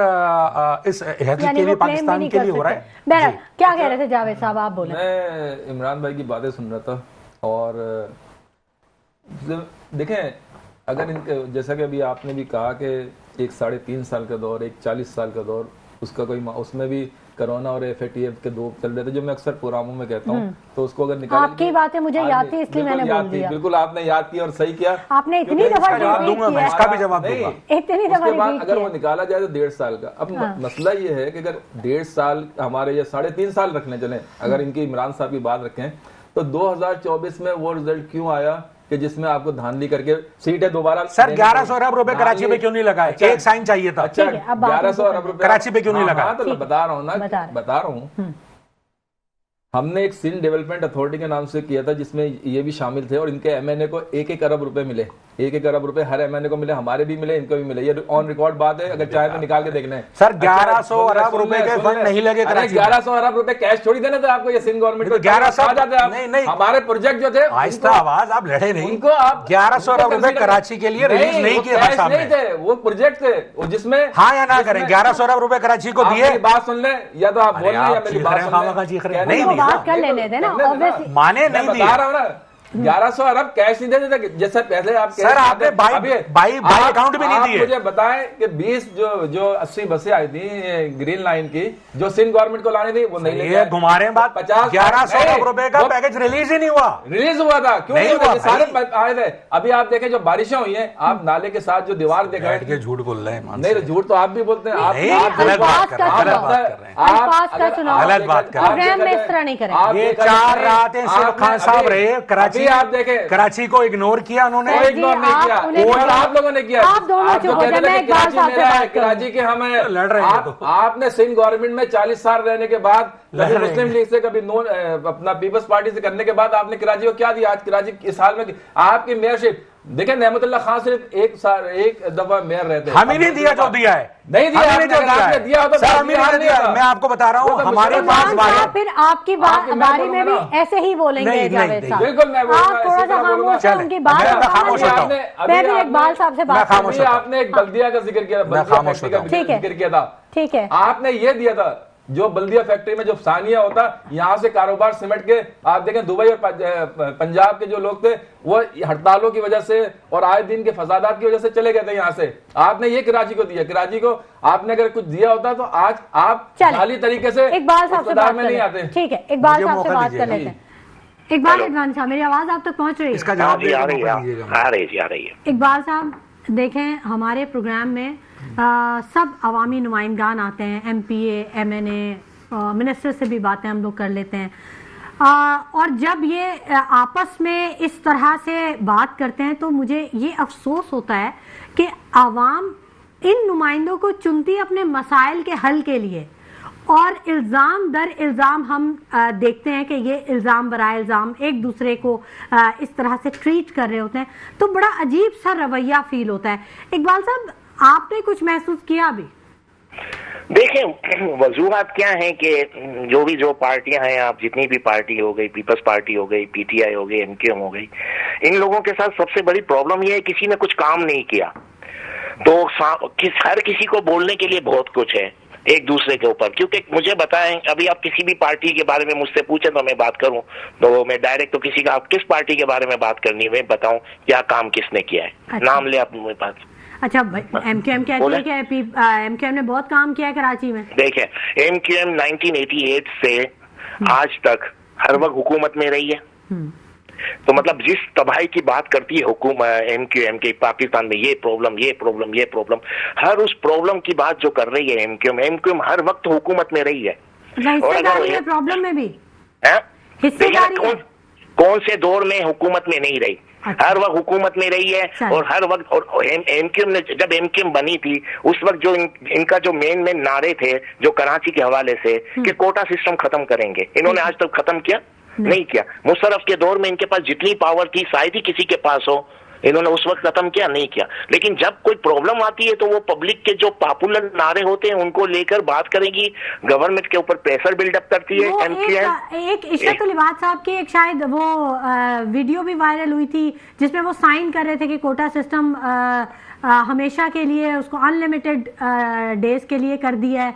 S2: اس حیثیت کے لیے پاکستان کے لیے ہو رہا ہے.
S1: بہرحال کیا کہہ رہے تھے جاوید صاحب, آپ بولیں.
S3: میں عمران بھائی کی باتیں سن رہا تھا, اور دیکھیں اگر ان کے جیسا کہ ابھی آپ نے بھی کہا کہ ایک 3.5 سال کا دور, ایک 40 سال کا دور, اس کا کوئی اس میں بھی کرونا اور ایف اے ٹی ایف کے 2 چل رہے تھے, جو میں اکثر پروگراموں میں کہتا ہوں, تو اس کو اگر نکالیں, آپ
S1: کی باتیں مجھے یاد تھی اس لیے میں نے بول دیا.
S3: بالکل آپ نے یاد کیا اور صحیح کیا,
S1: آپ نے اتنی دفعہ
S2: جواب دوں گا, میں اس کا بھی جواب دوں گا.
S1: اتنی دفعہ
S3: اگر وہ نکالا جائے تو 1.5 سال کا. اب مسئلہ یہ ہے کہ اگر 1.5 سال ہمارے یا 3.5 سال رکھنے چلیں, اگر ان کی عمران صاحب کی بات رکھیں, تو 2024 میں وہ رزلٹ کیوں آیا کہ جس میں آپ کو دھاندلی کر کے سیٹیں دوبارہ.
S2: سر 1100 ارب روپے کراچی پہ کیوں نہیں لگائے؟ ایک سائن چاہیے تھا.
S3: 1100 ارب روپے
S2: کراچی پہ کیوں نہیں لگائے؟
S3: تو بتا رہا ہوں نا, بتا رہا ہوں. ہم نے ایک سندھ ڈیولپمنٹ اتھارٹی کے نام سے کیا تھا, جس میں یہ بھی شامل تھے, اور ان کے ایم این اے کو 1 ارب روپے ملے. 1 ارب روپے ہر ایم این اے کو ملے, ہمارے بھی ملے, ان کو بھی ملے. یہ آن ریکارڈ بات ہے, اگر چاہے تو نکال کے دیکھ لیں.
S2: سر 1100 ارب روپے کے فنڈ نہیں لگے کراچی.
S3: 1100 ارب روپے کیش چھوڑی دینا تھا آپ کو, یہ سندھ گورنمنٹ کو 1100 نہیں, ہمارے پروجیکٹ جو تھے,
S2: آہستہ آواز, آپ لڑے نہیں,
S3: ان کو آپ
S2: 1100 ارب روپے کراچی کے لیے ریلیز نہیں کیے
S3: نہیں تھے, وہ پروجیکٹ تھے جس میں
S2: ہاں یا نہ کریں. 1100 ارب روپے کراچی کو دیے.
S3: بات سن لیں, یا تو آپ بول لیں یا میری بات سن لیں.
S2: نہیں
S1: بات کر لینے دیں نا,
S2: مانے نہیں دیے.
S3: بتا رہا ہوں نا, 1100 ارب کیش نہیں دیتے تھے, جیسے پہلے آپ
S2: سر آپ نے بائی اکاؤنٹ بھی نہیں دیے.
S3: مجھے بتائیں کہ 20 جو 80 بسیں آئی تھی گرین لائن کی, جو سندھ گورنمنٹ کو لانے تھی, وہ نہیں لے گئے.
S2: گھما رہے ہیں بات. 1100 ارب روپے کا پیکج ریلیز ہی نہیں ہوا.
S3: ریلیز ہوا تھا, کیوں نہیں ہوا؟ سارے آئے تھے. ابھی آپ دیکھیں جو بارشیں ہوئی ہیں, آپ نالے کے ساتھ جو دیوار دیکھ رہے ہیں,
S2: جھوٹ بول رہے ہیں.
S3: نہیں جھوٹ تو آپ بھی بولتے ہیں.
S2: آپ غلط بات کر رہے ہیں.
S1: میں اس طرح نہیں کریں.
S2: یہ 4 راتیں صرف خان صاحب رہے کراچی.
S3: آپ دیکھیں
S2: کراچی کو اگنور کیا انہوں نے.
S3: اگنور نہیں کیا, آپ لوگوں نے کیا.
S1: آپ دونوں چپ ہو جائیں, میں اقبال صاحب سے بات کروں.
S3: کراچی کے ہم
S2: لڑ رہے ہیں.
S3: آپ نے سندھ گورنمنٹ میں 40 سال رہنے کے بعد, کبھی مسلم لیگ سے, کبھی اپنا پیپلز پارٹی سے کرنے کے بعد, آپ نے کراچی کو کیا دیا؟ آج کراچی اس حال میں آپ کی میئرشپ دیکھیں نعمت اللہ خان صرف ایک دفعہ میئر رہتے ہیں.
S2: ہم ہی نہیں دیا جو دیا ہے,
S3: نہیں دیا,
S2: میں آپ کو بتا رہا ہوں ہمارے پاس
S1: پھر آپ کی باری میں بھی ایسے ہی بولیں گے جاوید صاحب.
S3: بالکل میں
S1: آپ تھوڑا سا خاموش ہیں, ان کی بات میں بھی اقبال صاحب سے بات
S3: کروں. آپ نے ایک بلدیہ کا ذکر کیا, ذکر کیا تھا,
S1: ٹھیک ہے,
S3: آپ نے یہ دیا تھا جو بلدیہ فیکٹری میں جو ثانیہ ہوتا, یہاں سے کاروبار سمٹ کے آپ دیکھیں دبئی اور پنجاب کے جو لوگ تھے وہ ہڑتالوں کی وجہ سے اور آئے دن کے فسادات کی وجہ سے چلے گئے تھے یہاں سے. آپ نے یہ کراچی کو دیا, کراچی کو آپ نے اگر کچھ دیا ہوتا تو آج آپ جعلی طریقے سے اقتدار میں نہیں آتے.
S1: ٹھیک ہے, اقبال صاحب سے بات کر لیتے ہیں. اقبال اڈوانی صاحب, میری آواز آپ تک پہنچ رہی ہے؟
S2: اس کا جواب
S4: آ رہی ہے.
S1: اقبال صاحب دیکھیں, ہمارے پروگرام میں سب عوامی نمائندگان آتے ہیں, ایم پی اے, ایم این اے, منسٹر سے بھی باتیں ہم لوگ کر لیتے ہیں, اور جب یہ آپس میں اس طرح سے بات کرتے ہیں تو مجھے یہ افسوس ہوتا ہے کہ عوام ان نمائندوں کو چنتی اپنے مسائل کے حل کے لیے, اور الزام در الزام ہم دیکھتے ہیں کہ یہ الزام برائے الزام ایک دوسرے کو اس طرح سے ٹریٹ کر رہے ہوتے ہیں, تو بڑا عجیب سا رویہ فیل ہوتا ہے. اقبال صاحب, آپ نے کچھ محسوس کیا ابھی؟
S4: دیکھیں وجوہات کیا ہیں کہ جو پارٹیاں ہیں, آپ جتنی بھی پارٹی ہو گئی, پیپلز پارٹی ہو گئی, پی ٹی آئی ہو گئی, ایم کیو ایم ہو گئی, ان لوگوں کے ساتھ سب سے بڑی پرابلم یہ ہے کسی نے کچھ کام نہیں کیا تو ہر کسی کو بولنے کے لیے بہت کچھ ہے ایک دوسرے کے اوپر. کیونکہ مجھے بتائیں, ابھی آپ کسی بھی پارٹی کے بارے میں مجھ سے پوچھیں تو میں بات کروں تو میں ڈائریکٹ تو کسی کا, آپ کس پارٹی کے بارے میں بات کرنی ہے, میں بتاؤں کیا کام کس نے کیا ہے, نام لے آپ میرے پاس.
S1: اچھا, ایم کیو ایم کہتی ہے کہ ایم کیو ایم نے بہت کام کیا ہے کراچی میں.
S4: دیکھیں ایم کیو ایم 1988 سے آج تک ہر وقت حکومت میں رہی ہے, تو مطلب جس تباہی کی بات کرتی ہے حکومت ایم کیو ایم کے پاکستان میں, یہ پرابلم ہر اس پرابلم کی بات جو کر رہی ہے ایم کیو ایم ہر وقت حکومت میں رہی ہے.
S1: پرابلم میں بھی
S4: کون سے دور میں حکومت میں نہیں رہی, ہر وقت حکومت میں رہی ہے. اور ہر وقت, اور ایم کیو ایم نے جب ایم کیو ایم بنی تھی اس وقت جو ان کا جو مین نعرے تھے جو کراچی کے حوالے سے کہ کوٹا سسٹم ختم کریں گے, انہوں نے آج تک ختم کیا نہیں کیا. مشرف کے دور میں ان کے پاس جتنی پاور تھی شاید ہی کسی کے پاس ہو, انہوں نے اس وقت ختم کیا نہیں کیا. لیکن جب کوئی پرابلم آتی ہے تو وہ پبلک کے جو پاپولر نعرے ہوتے ہیں ان کو لے کر بات کرے گی, گورنمنٹ کے اوپر پریشر بلڈ اپ کرتی ہے ایم کیو ایم.
S1: ایک اشرت العباد صاحب کی ایک شاید وہ ویڈیو بھی وائرل ہوئی تھی جس میں وہ سائن کر رہے تھے کہ کوٹا سسٹم ہمیشہ کے لیے, اس کو ان لمیٹڈ ڈیز کے لیے کر دیا ہے.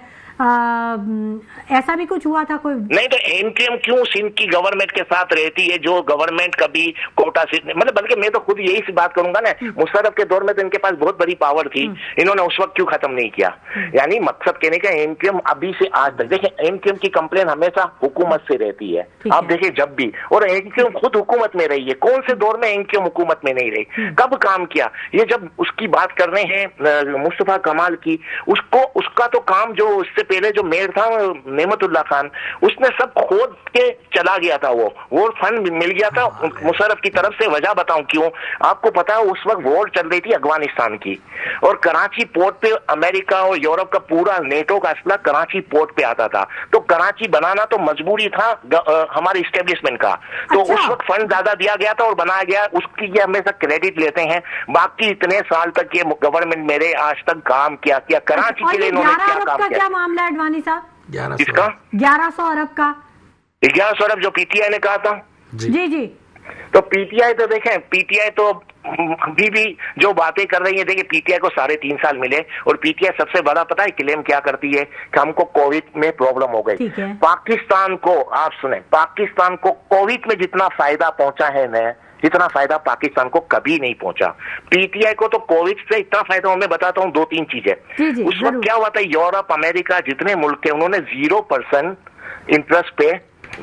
S1: ایسا بھی کچھ ہوا تھا کوئی؟
S4: نہیں تو ایم کیو ایم کیوں سندھ کی گورنمنٹ کے ساتھ رہتی ہے جو گورنمنٹ کبھی کوٹا سے, مطلب بلکہ میں تو خود یہی سی بات کروں گا نا, مشرف کے دور میں تو ان کے پاس بہت بڑی پاور تھی, انہوں نے اس وقت کیوں ختم نہیں کیا. یعنی مقصد کہنے کا ایم کیو ایم ابھی سے آج تک, دیکھیں ایم کیو ایم کی کمپلین ہمیشہ حکومت سے رہتی ہے, آپ دیکھیں جب بھی, اور ایم کیو ایم خود حکومت میں رہی ہے. کون سے دور میں ایم کیو ایم حکومت میں نہیں رہی, کب کام کیا؟ یہ جب اس کی بات کر رہے ہیں مصطفیٰ کمال کی, اس کا تو کام جو اس سے پہلے جو میئر تھا نعمت اللہ خان, اس نے سب کھود کے چلا گیا تھا, وہ فنڈ مل گیا تھا مشرف کی طرف سے. وجہ بتاؤں کیوں, آپ کو پتا ہے اس وقت وار چل رہی تھی افغانستان کی, اور کراچی پورٹ پہ امریکہ اور یورپ کا پورا نیٹو کا اسلحہ کراچی پورٹ پہ آتا تھا, تو کراچی بنانا تو مجبوری تھا ہمارے اسٹیبلشمنٹ کا. تو اس وقت فنڈ زیادہ دیا گیا تھا اور بنایا گیا, اس کی یہ ہمیشہ کریڈٹ لیتے ہیں. باقی اتنے سال تک یہ گورنمنٹ میرے آج تک کام کیا کراچی کے لیے انہوں نے کیا کام کیا.
S1: کیا معاملہ ہے اڈوانی صاحب؟
S4: اس کا
S1: 1100 ارب کا
S4: 1100 ارب جو پی ٹی آئی نے کہا تھا.
S1: جی
S4: تو پی ٹی آئی تو دیکھیں, پی ٹی آئی تو ابھی بھی جو باتیں کر رہی ہیں, دیکھیں پی ٹی آئی کو 3.5 سال ملے, اور پی ٹی آئی سب سے بڑا پتہ ہے کلیم کیا کرتی ہے کہ ہم کو کووڈ میں پرابلم ہو گئی. پاکستان کو, آپ سنیں, پاکستان کو کووڈ میں جتنا فائدہ پہنچا ہے نا, اتنا فائدہ پاکستان کو کبھی نہیں پہنچا. پی ٹی آئی کو تو کووڈ سے اتنا فائدہ, میں بتاتا ہوں 2-3 چیزیں. اس وقت کیا ہوا تھا, یورپ امریکہ جتنے ملک تھے انہوں نے 0% انٹرسٹ پہ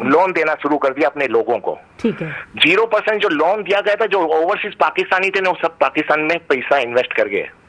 S4: لون دینا شروع کر دیا اپنے لوگوں کو. 0% جو لون دیا گیا تھا, جو اوورسیز پاکستانی تھے وہ سب پاکستان میں پیسہ انویسٹ کر گئے.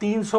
S2: 300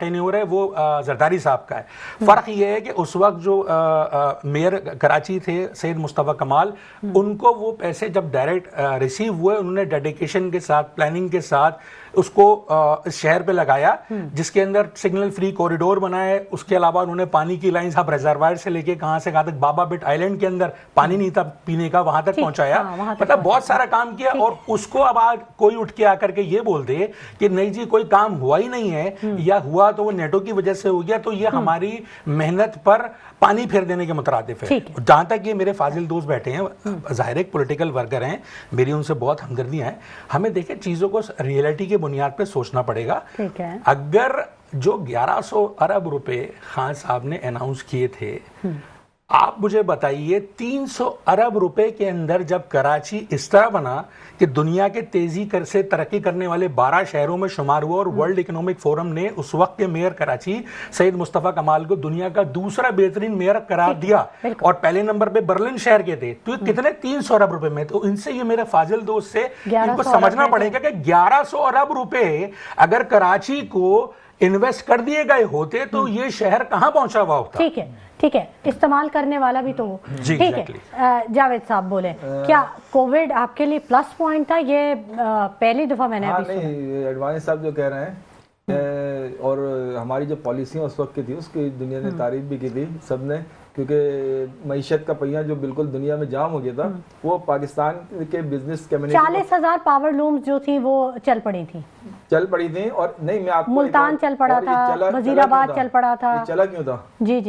S2: ٹینیور ہے وہ زرداری صاحب کا ہے. فرق یہ ہے کہ اس وقت جو میئر کراچی تھے سید مصطفیٰ کمال, ان کو وہ پیسے جب ڈائریکٹ ریسیو ہوئے, انہوں نے ڈیڈیکیشن کے ساتھ, پلاننگ کے ساتھ اس کو اس شہر پہ لگایا, جس کے اندر سگنل فری کوریڈور بنائے. اس کے علاوہ انہوں نے پانی کی لائنز اب ریزروائر سے لے کے کہاں سے کہاں تک, بابا بٹ آئلینڈ کے اندر پانی نہیں تھا پینے کا, وہاں تک پہنچایا. مطلب بہت سارا کام کیا. اور اس کو اب آج کوئی اٹھ کے آ کر کے یہ بول دے کہ نہیں جی کوئی کام ہوا ہی نہیں ہے, یا ہوا تو وہ نیٹو کی وجہ سے ہو گیا, تو یہ ہماری محنت پر پانی پھیر دینے کے مترادف ہے. جہاں تک یہ میرے فاضل دوست بیٹھے ہیں, ظاہر ایک پولیٹیکل ورکر ہیں, میری ان سے بہت ہمدردیاں ہیں. ہمیں دیکھیں چیزوں کو ریئلٹی کے بنیاد پہ سوچنا پڑے گا. اگر جو 1100 ارب روپے خان صاحب نے اناؤنس کیے تھے, آپ مجھے بتائیے 300 ارب روپے کے اندر جب کراچی اس طرح بنا کہ دنیا کے تیزی سے ترقی کرنے والے 12 شہروں میں شمار ہوا, اور ورلڈ اکنامک فورم نے اس وقت کے میئر کراچی سید مصطفیٰ کمال کو دنیا کا دوسرا بہترین میئر قرار دیا, اور پہلے نمبر پہ برلن شہر کے تھے, تو یہ کتنے 300 ارب روپے میں. تو ان سے یہ میرے فاضل دوست سے ان کو سمجھنا پڑے گا کہ 1100 ارب روپے اگر کراچی کو انویسٹ کر دیے گئے ہوتے تو یہ شہر کہاں پہنچا ہوا ہوتا.
S1: ٹھیک ہے, استعمال کرنے والا بھی تو ہو. ٹھیک ہے, جاوید صاحب بولیں, کیا کووڈ آپ کے لیے پلس پوائنٹ تھا؟ یہ پہلی دفعہ میں نے ابھی سنا.
S3: نہیں, ایڈوانی صاحب جو کہہ رہے ہیں, اور ہماری جو پالیسیاں اس وقت کی تھی اس کی دنیا نے تعریف بھی کی تھی سب نے, کیونکہ معیشت کا پہیہ جو بالکل دنیا میں جام ہو گیا تھا, وہ پاکستان کے بزنس کمیونٹی
S1: 40,000 پاور لومز جو تھیں وہ چل پڑی تھیں. اور نہیں, میں آپ کو ملتان چل پڑا تھا, وزیر آباد چل پڑا تھا.
S3: چلا کیوں تھا؟
S1: جی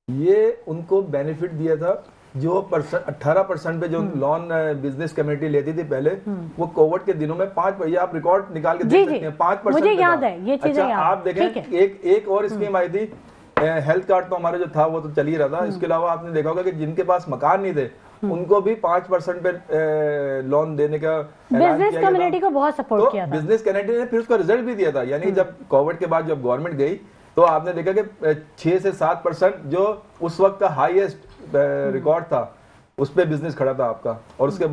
S3: یہ ان کو بینیفٹ دیا تھا جو 18% پہ جو لون بزنس کمیونٹی لیتی تھی پہلے, وہ کووڈ کے دنوں میں 5%, یہ آپ ریکارڈ نکال کے دیکھ سکتے ہیں, 5%.
S1: مجھے یاد ہے یہ چیزیں.
S3: آپ دیکھیں ایک اور اسکیم آئی تھی, ہیلتھ کارڈ تو ہمارا جو تھا وہ تو چل ہی رہا تھا. اس کے علاوہ آپ نے دیکھا ہوگا کہ جن کے پاس مکان نہیں تھے ان کو بھی 5% پہ لون دینے کا
S1: بزنس کمیونٹی کو بہت سپورٹ کیا تھا.
S3: بزنس کمیونٹی نے پھر اس کا رزلٹ بھی دیا تھا. یعنی جب کووڈ کے بعد جب گورنمنٹ گئی تو آپ نے دیکھا کہ 6 سے 7% جو اس وقت کا ہائیسٹ ریکارڈ تھا, اس پہ بزنس کھڑا تھا آپ کا. اور اس کے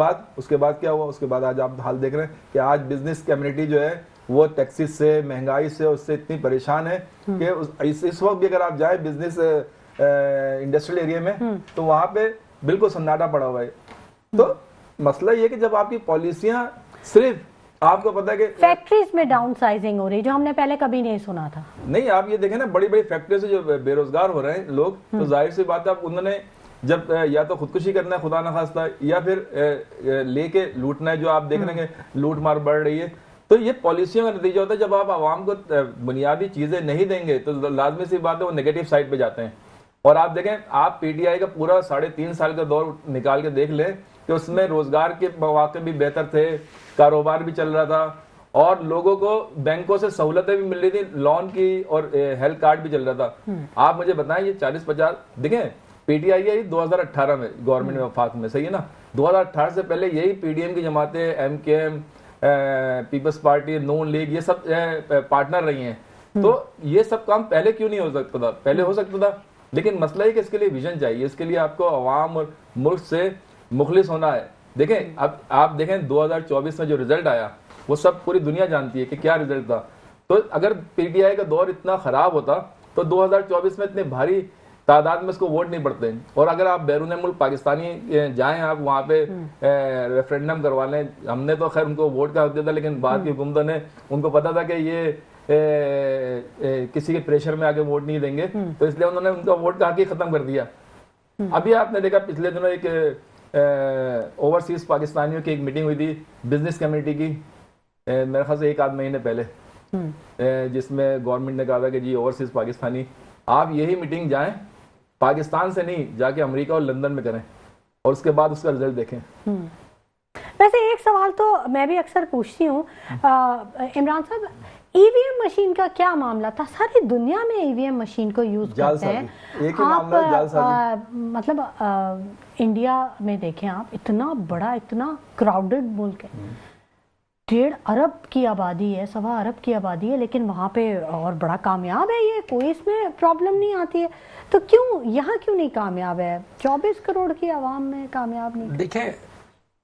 S3: بعد کیا ہوا؟ اس کے بعد آج آپ حال دیکھ رہے ہیں کہ آج بزنس کمیونٹی جو ہے وہ ٹیکسز سے, مہنگائی سے, اس سے اتنی پریشان ہے کہ اس وقت بھی اگر آپ جائیں بزنس انڈسٹریل ایریا میں تو وہاں پہ بالکل سناٹا پڑا ہوا ہے. تو مسئلہ یہ کہ جب آپ کی پالیسیاں صرف, آپ کو پتا ہے کہ
S1: فیکٹریز میں ڈاؤن سائزنگ ہو رہی جو ہم نے پہلے کبھی نہیں سنا تھا.
S3: نہیں, آپ یہ دیکھیں نا, بڑی بڑی فیکٹری سے جو بے روزگار ہو رہے ہیں لوگ, تو ظاہر سی بات ہے انہوں نے جب یا تو خودکشی کرنا ہے خدا نخواستہ, یا پھر لے کے لوٹنا ہے, جو آپ دیکھ رہے ہیں کہ لوٹ مار بڑھ رہی ہے. تو یہ پالیسیوں کا نتیجہ ہوتا ہے. جب آپ عوام کو بنیادی چیزیں نہیں دیں گے تو لازمی سی بات ہے وہ نیگیٹو سائڈ پہ جاتے ہیں. اور آپ دیکھیں, آپ پی ٹی آئی کا پورا 3.5 سال کا دور نکال کے دیکھ لیں کہ اس میں روزگار کے مواقع بھی بہتر تھے, کاروبار بھی چل رہا تھا, اور لوگوں کو بینکوں سے سہولتیں بھی مل رہی تھی, لون کی, اور ہیلتھ کارڈ بھی چل رہا تھا. آپ مجھے بتائیں یہ 40-50 دیکھیں, پی ٹی آئی ہے 2018 میں گورنمنٹ میں وفاق میں, صحیح ہے نا. 2018 سے پہلے یہی پی ڈی ایم کی جماعتیں, ایم کے ایم, پیپلز پارٹی, نون لیگ, یہ سب پارٹنر رہی ہیں. تو یہ سب کام پہلے کیوں نہیں ہو سکتا تھا؟ پہلے ہو سکتا تھا, لیکن مسئلہ ہے کہ اس کے لیے ویژن چاہیے. اس کے لیے آپ کو عوام اور ملک سے مخلص ہونا ہے. دیکھیں اب آپ دیکھیں 2024 میں جو رزلٹ آیا وہ سب پوری دنیا جانتی ہے کہ کیا رزلٹ تھا. تو اگر پی ٹی آئی کا دور اتنا خراب ہوتا تو 2024 میں اتنے بھاری تعداد میں اس کو ووٹ نہیں پڑتے. اور اگر آپ بیرون ملک پاکستانی جائیں, آپ وہاں پہ ریفرینڈم کروا لیں, ہم نے تو خیر ان کو ووٹ کا حق دیا تھا, لیکن بعد کی حکومتوں نے, ان کو پتا تھا کہ یہ کسی کے پریشر میں آگے ووٹ نہیں دیں گے, تو اس لیے انہوں نے ان کا ووٹ کا حق ہی ختم کر دیا. ابھی آپ نے دیکھا پچھلے دنوں ایک اوورسیز پاکستانیوں کی ایک میٹنگ ہوئی تھی بزنس کمیونٹی کی, میرے خیال سے 1 آدھ مہینے پہلے, جس میں گورنمنٹ نے کہا تھا کہ جی اوورسیز پاکستانی آپ یہی میٹنگ جائیں, پاکستان سے نہیں, جا کے امریکہ اور لندن میں کریں, اور اس کے بعد اس کا رزلٹ دیکھیں.
S1: ویسے ایک سوال تو میں بھی اکثر پوچھتی ہوں عمران صاحب, ای وی ایم مشین کا کیا معاملہ تھا؟ ساری دنیا میں ای وی ایم مشین کو یوز کرتے ہیں. آپ مطلب انڈیا میں دیکھیں, آپ اتنا بڑا, اتنا کراؤڈڈ ملک ہے, 1.5 ارب کی آبادی ہے, 1.25 ارب کی آبادی ہے, لیکن وہاں پہ اور بڑا کامیاب ہے یہ, کوئی اس میں پرابلم نہیں آتی ہے. تو کیوں یہاں کیوں نہیں کامیاب ہے؟ 24 کروڑ کی عوام میں کامیاب نہیں.
S2: دیکھیں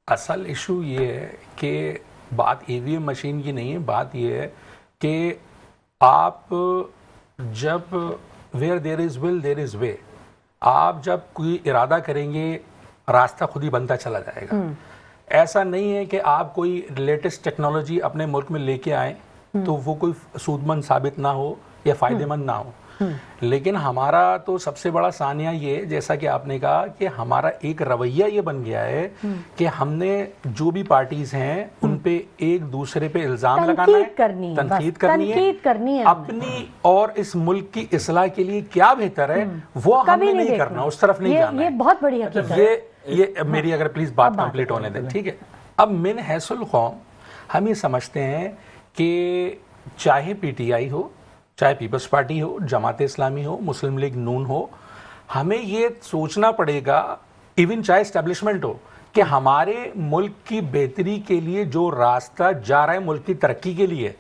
S2: اصل ایشو یہ ہے کہ بات ای وی ایم مشین کی نہیں ہے, بات یہ ہے کہ آپ جب ویئر دیر از ول دیر از وے، آپ جب کوئی ارادہ کریں گے راستہ خود ہی بنتا چلا جائے گا. ایسا نہیں ہے کہ آپ کوئی لیٹسٹ ٹیکنالوجی اپنے ملک میں لے کے آئیں تو وہ کوئی سود مند ثابت نہ ہو یا فائدے مند نہ ہو. لیکن ہمارا تو سب سے بڑا ثانیہ یہ، جیسا کہ آپ نے کہا کہ ہمارا ایک رویہ یہ بن گیا ہے کہ ہم نے جو بھی پارٹیز ہیں ان پہ ایک دوسرے پہ الزام لگانا ہے، تنقید کرنی ہے، اپنی اور اس ملک کی اصلاح کے لیے کیا بہتر ہے وہ ہم نے نہیں کرنا، اس طرف نہیں جانا.
S1: یہ بہت بڑی حقیقت ہے.
S2: یہ میری اگر پلیز بات کمپلیٹ ہونے دیں، ٹھیک ہے. اب من حیث القوم ہم یہ سمجھتے ہیں کہ چاہے پی ٹی آئی ہو، چاہے پیپلز پارٹی ہو، جماعت اسلامی ہو، مسلم لیگ نون ہو، ہمیں یہ سوچنا پڑے گا، ایون چاہے اسٹیبلشمنٹ ہو، کہ ہمارے ملک کی بہتری کے لیے جو راستہ جا رہا ہے ملک کی ترقی کے لیے،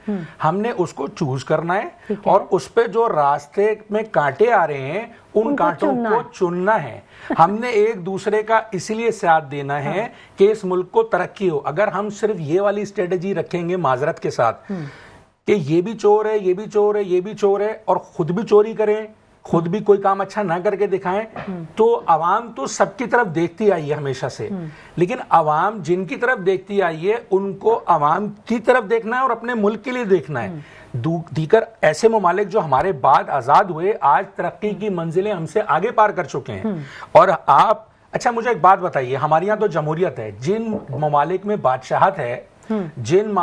S2: ہم نے اس کو چوز کرنا ہے اور اس پہ جو راستے میں کانٹے آ رہے ہیں ان کانٹوں کو چننا ہے. ہم نے ایک دوسرے کا اس لیے ساتھ دینا ہے کہ اس ملک کو ترقی ہو. اگر ہم صرف یہ والی اسٹریٹجی رکھیں گے معذرت کے ساتھ کہ یہ بھی چور ہے، یہ بھی چور ہے، یہ بھی چور ہے، اور خود بھی چوری کریں، خود بھی کوئی کام اچھا نہ کر کے دکھائیں، تو عوام تو سب کی طرف دیکھتی آئی ہے ہمیشہ سے. لیکن عوام جن کی طرف دیکھتی آئی ہے ان کو عوام کی طرف دیکھنا ہے اور اپنے ملک کے لیے دیکھنا ہے. دیگر ایسے ممالک جو ہمارے بعد آزاد ہوئے آج ترقی کی منزلیں ہم سے آگے پار کر چکے ہیں. اور آپ اچھا مجھے ایک بات بتائیے، ہمارے یہاں تو جمہوریت ہے، جن ممالک میں بادشاہت ہے، جن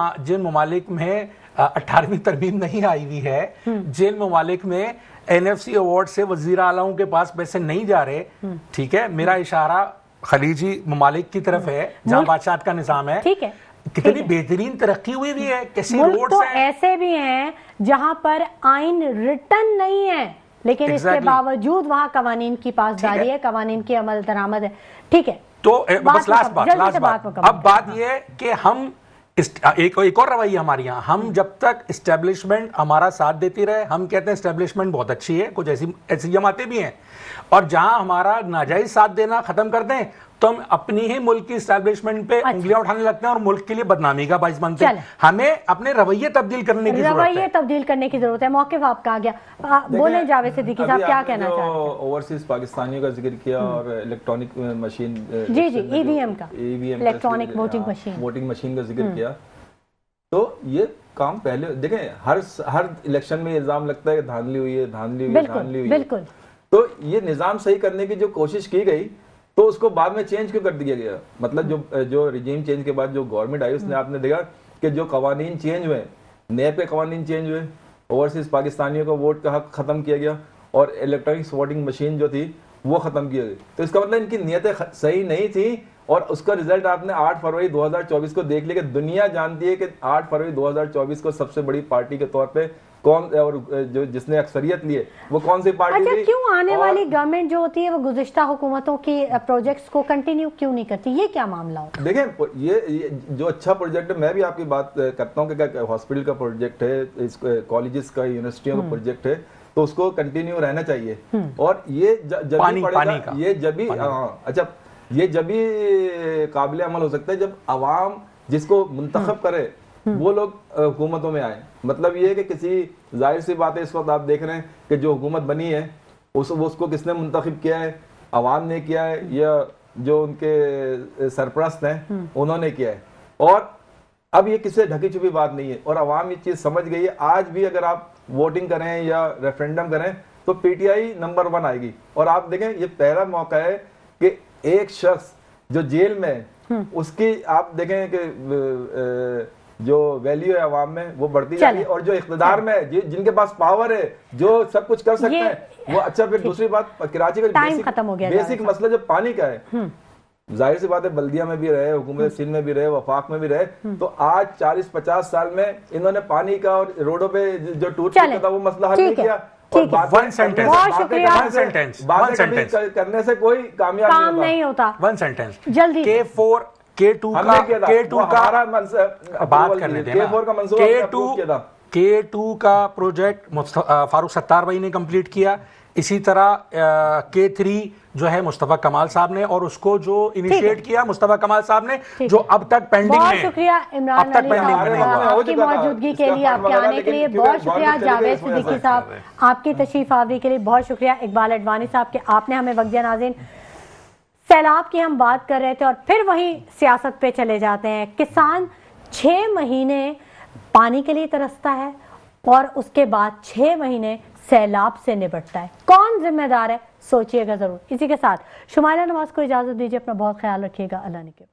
S2: ممالک میں 18ویں ترمیم نہیں آئی ہوئی ہے، جن ممالک میں این ایف سی ایوارڈ سے وزیر اعلیٰ کے پاس پیسے نہیں جا رہے، ٹھیک ہے، میرا اشارہ خلیجی ممالک کی طرف ہے جہاں بادشاہت کا نظام ہے، کتنی بہترین ترقی ہوئی بھی ہے. کیسی
S1: روڈز تو ایسے بھی ہیں جہاں پر آئین ریٹن نہیں ہے لیکن اس کے باوجود وہاں قوانین کی پاسداری ہے، قوانین کی عمل درآمد ہے. ٹھیک ہے،
S2: تو بس لاسٹ بات، اب بات یہ ہے کہ ہم ایک اور رویہ ہمارے یہاں، ہم جب تک اسٹیبلشمنٹ ہمارا ساتھ دیتی رہے، ہم کہتے ہیں اسٹیبلشمنٹ بہت اچھی ہے، کچھ ایسی جماعتیں بھی ہیں، اور جہاں ہمارا ناجائز ساتھ دینا ختم کر دیں تو ہم اپنی ہی ملک کی اسٹیبلشمنٹ پہ انگلیاں اٹھانے لگتے ہیں اور ملک کے لیے بدنامی کا باعث بنتے ہیں. ہمیں اپنے رویے تبدیل کرنے کی ضرورت ہے.
S1: موقف آپ کا آ گیا، بولیں جاوید صدیقی صاحب کیا کہنا چاہتے ہیں؟
S3: اوورسیز پاکستانیوں کا ذکر کیا اور الیکٹرانک مشین،
S1: جی ای وی ایم کا، الیکٹرانک
S3: ووٹنگ مشین کا ذکر کیا، تو یہ کام پہلے دیکھیں ہر الیکشن میں الزام لگتا ہے کہ دھاندلی ہوئی ہے، دھاندلی ہوئی ہے، بالکل. تو یہ نظام صحیح کرنے کی جو کوشش کی گئی تو اس کو بعد میں چینج کیوں کر دیا گیا؟ مطلب جو ریجیم چینج کے بعد جو گورنمنٹ آئی اس نے آپ نے دیکھا کہ جو قوانین چینج ہوئے، نیب کے قوانین چینج ہوئے، اوورسیز پاکستانیوں کا ووٹ کا حق ختم کیا گیا اور الیکٹرانک ووٹنگ مشین جو تھی وہ ختم کیا گئی. تو اس کا مطلب ان کی نیتیں صحیح نہیں تھیں اور اس کا رزلٹ آپ نے 8 فروری 2024 کو دیکھ لیا کہ دنیا جانتی ہے کہ 8 فروری 2024 کو سب سے بڑی پارٹی کے طور پہ کون اور جو جس نے اکثریت لیے وہ کون سی پارٹی تھی.
S1: کیوں آنے والی گورنمنٹ جو ہوتی ہے وہ گزشتہ حکومتوں کی پروجیکٹس کو کنٹینیو کیوں نہیں کرتی؟ یہ کیا معاملہ ہوتا ہے؟
S3: دیکھیں یہ جو اچھا پروجیکٹ ہے، میں بھی آپ کی بات کرتا ہوں کہ ہاسپٹل کا پروجیکٹ ہے، کالجز کا، یونیورسٹیوں کا پروجیکٹ ہے، تو اس کو کنٹینیو رہنا چاہیے. اور یہ جب یہ جب بھی قابل عمل ہو سکتا ہے جب عوام جس کو منتخب کرے وہ لوگ حکومتوں میں آئے. مطلب یہ ہے کہ کسی ظاہر سی بات ہے اس وقت آپ دیکھ رہے ہیں کہ جو حکومت بنی ہے اس کو کس نے منتخب کیا ہے؟ عوام نے کیا ہے یا جو ان کے سرپرست ہیں انہوں نے کیا ہے؟ اور اب یہ کسی ڈھکی چھپی بات نہیں ہے اور عوام یہ چیز سمجھ گئی ہے. آج بھی اگر آپ ووٹنگ کریں یا ریفرینڈم کریں تو پی ٹی آئی نمبر 1 آئے گی. اور آپ دیکھیں یہ پہلا موقع ہے کہ ایک شخص جو جیل میں اس کی آپ دیکھیں کہ جو ویلیو ہے عوام میں وہ بڑھتی جا رہی ہے اور جو اقتدار میں جن کے پاس پاور ہے جو سب کچھ کر سکتے ہیں وہ. اچھا پھر دوسری بات کراچی کا بیسک مسئلہ جو پانی کا ہے، ظاہر سی بات ہے بلدیہ میں بھی رہے، حکومت سندھ میں بھی رہے، وفاق میں بھی رہے، تو آج 40-50 سال میں انہوں نے پانی کا اور روڈوں پہ جو ٹوٹ چکا تھا وہ مسئلہ حل نہیں کیا. کرنے سے کوئی کامیاب نہیں ہوتا.
S2: ون سینٹینس جلدی K2 کا پروجیکٹ فاروق ستار بھائی نے کمپلیٹ کیا. اسی طرح K3 جو ہے مصطفیٰ کمال صاحب نے، اور اس کو جو انیشیٹ کیا مصطفیٰ کمال صاحب نے، جو اب تک پینڈنگ
S1: بہت
S2: میں،
S1: شکریہ عمران علی صاحب آپ کی موجودگی کے لیے، آپ کے آنے کے لیے بہت شکریہ، جاوید صدیقی صاحب آپ کی تشریف آوری کے لیے بہت شکریہ، اقبال اڈوانی صاحب کہ آپ نے ہمیں وقت دیا۔ ناظرین، سیلاب کی ہم بات کر رہے تھے اور پھر وہیں سیاست پہ چلے جاتے ہیں۔ کسان 6 مہینے پانی کے لیے ترستا ہے اور اس کے بعد 6 مہینے سیلاب سے نبٹتا ہے، کون ذمہ دار ہے؟ سوچئے گا ضرور۔ اسی کے ساتھ شمائلہ نواز کو اجازت دیجیے، اپنا بہت خیال رکھیے گا، اللہ نے